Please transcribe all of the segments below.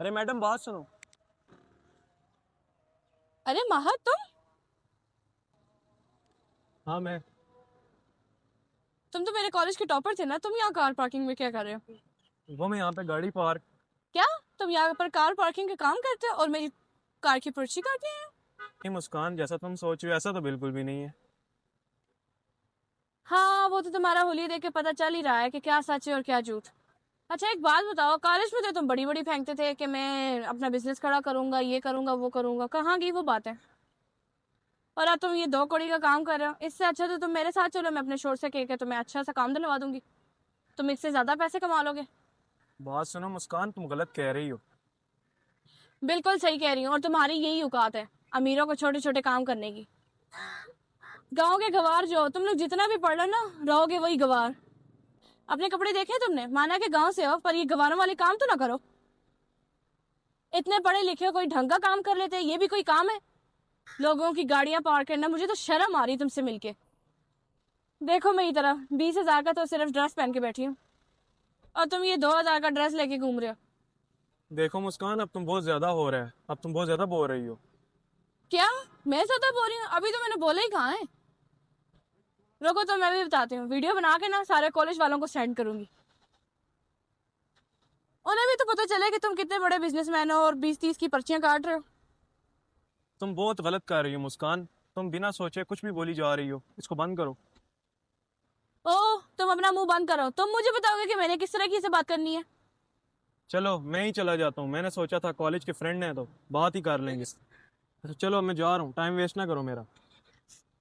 अरे मैडम बात सुनो। अरे महक, हाँ तुम तो मेरे कॉलेज के टॉपर थे ना। तुम यहाँ कार पार्किंग में क्या कर रहे हो? मैं यहाँ पे गाड़ी पार्क। क्या तुम यहाँ पर कार पार्किंग का काम करते हो और मेरी कार की पर्ची काटते हैं? नहीं मुस्कान, जैसा तुम सोच रहे हो ऐसा तो बिल्कुल भी नहीं है। हाँ, वो तो तुम्हारा हुलिया देख के पता चल ही रहा है कि क्या सच है और क्या झूठ। अच्छा एक बात बताओ, कॉलेज में तो तुम बड़ी बड़ी फेंकते थे कि मैं अपना बिजनेस खड़ा करूंगा, ये करूंगा वो करूंगा। कहाँ गई वो बात है? और अब तुम ये दो कौड़ी का काम कर रहे हो। इससे अच्छा तो तुम मेरे साथ चलो, मैं अपने शोर से कह के तुम्हें अच्छा सा काम दिलवा दूंगी। तुम इससे ज्यादा पैसे कमा लोगे। बात सुनो मुस्कान, तुम गलत कह रही हो। बिल्कुल सही कह रही हूँ, और तुम्हारी यही औकात है अमीरों को छोटे छोटे काम करने की। गाँव के गवार जो तुम लोग जितना भी पढ़ लो ना, रहोगे वही गवार। अपने कपड़े देखे तुमने? माना कि गांव से हो, पर ये गवारों वाले काम तो ना करो। इतने पढ़े लिखे हो, कोई ढंग का काम कर लेते, ये भी कोई काम है? लोगों की गाड़ियां पार करना, मुझे तो शर्म आ रही तुमसे मिलके। देखो मेरी तरफ, 20,000 का तो सिर्फ ड्रेस पहन के बैठी हूँ, और तुम ये 2,000 का ड्रेस लेके घूम रहे हो। देखो मुस्कान, अब तुम बहुत ज्यादा हो रहा है, अब तुम बहुत ज्यादा बोल रही हो। क्या? मैं सदा बोल रही हूँ? अभी तो मैंने बोला ही कहाँ है। रुको तो मैं भी बताती हूँ, वीडियो बना के ना सारे कॉलेज वालों को सेंड करूंगी। उन्हें भी तो पता चले कि तुम कितने बड़े बिजनेसमैन हो और 20-30 की पर्चियां काट रहे हो। तुम बहुत गलत कर रही हो मुस्कान। तुम बिना सोचे कुछ भी बोली जा रही हो, इसको बंद करो। ओह, तुम अपना मुंह बंद करो। तुम मुझे बताओगे कि मैंने किस तरह की से बात करनी है? चलो मैं ही चला जाता हूँ, मैंने सोचा था कॉलेज के फ्रेंड हैं तो बात ही कर लेंगे। अच्छा चलो मैं जा रहा हूँ, टाइम वेस्ट ना करो मेरा।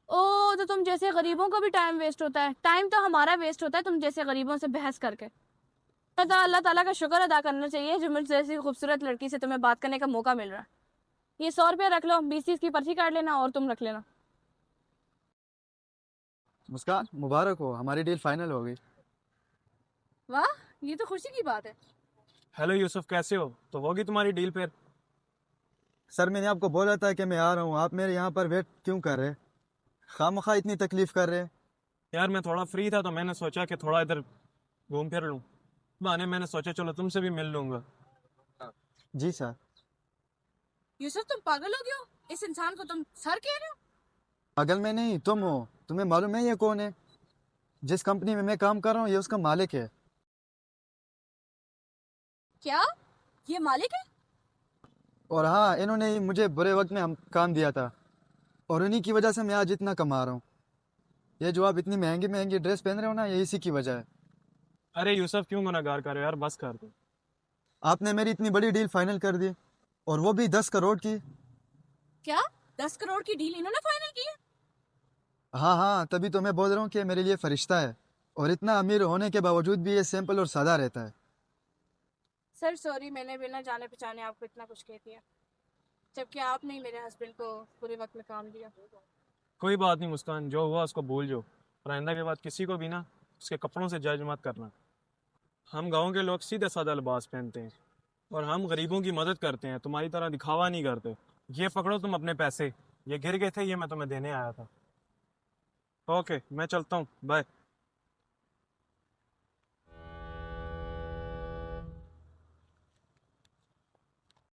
ओ, तो तुम जैसे गरीबों का भी टाइम वेस्ट होता है? टाइम तो हमारा वेस्ट होता है तुम जैसे गरीबों से बहस करके। तो अल्लाह ताला का शुक्र अदा करना चाहिए जो मुझ जैसी खूबसूरत लड़की से तुम्हें बात करने का मौका मिल रहा है। ये 100 रुपया रख लो, 20-30 की पर्ची काट लेना और तुम रख लेना। मुस्कान, मुबारक हो, हमारी डील फाइनल हो गई। वाह, ये तो खुशी की बात है। हेलो यूसुफ, कैसे हो? तो होगी तुम्हारी डील फिर? सर मैंने आपको बोला था कि मैं आ रहा हूँ, आप मेरे यहाँ पर वेट क्यों कर रहे? खामखा इतनी तकलीफ कर रहे? यार मैं थोड़ा फ्री था तो मैंने सोचा कि थोड़ा इधर घूम फिर लूँ। बहाने मैंने सोचा चलो तुमसे भी मिल लूंगा। जी सर। यूसुफ, तुम पागल हो गए हो? इस इंसान को तुम सर कह रहे हो? पागल में नहीं, तुम हो। तुम्हें मालूम है ये कौन है? जिस कंपनी में मैं काम कर रहा हूँ ये उसका मालिक है। क्या ये मालिक है? और हाँ, इन्होंने ही मुझे बुरे वक्त में हम काम दिया था, और उन्हीं की वजह से मैं आज इतना कमा रहा हूँ। ये जो आप इतनी महंगी महंगी ड्रेस पहन रहे हो ना, ये इसी की वजह है। अरे यूसुफ, क्यों गुनहगार कर रहे हो यार, बस कर दो। आपने मेरी इतनी बड़ी डील फाइनल कर दी, और वो भी 10 करोड़ की। क्या 10 करोड़ की डील इन्होंने फाइनल की है? हाँ हाँ, तभी तो मैं बोल रहा हूँ कि मेरे लिए फरिश्ता है, और इतना अमीर होने के बावजूद भी ये सिंपल और सादा रहता है। सर सॉरी, मैंने बिना जाने पहचाने आपको इतना कुछ कह दिया, जबकि आपने ही मेरे हस्बैंड को बुरे वक्त में काम दिया। कोई बात नहीं मुस्कान, जो हुआ उसको भूल जाओ। और आइंदा के बाद किसी को भी ना उसके कपड़ों से जज मत करना। हम गांव के लोग सीधे साधा लिबास पहनते हैं, और हम गरीबों की मदद करते हैं, तुम्हारी तरह दिखावा नहीं करते। ये पकड़ो तुम अपने पैसे, ये गिर गए थे, ये मैं तुम्हें देने आया था। ओके मैं चलता हूँ, बाय।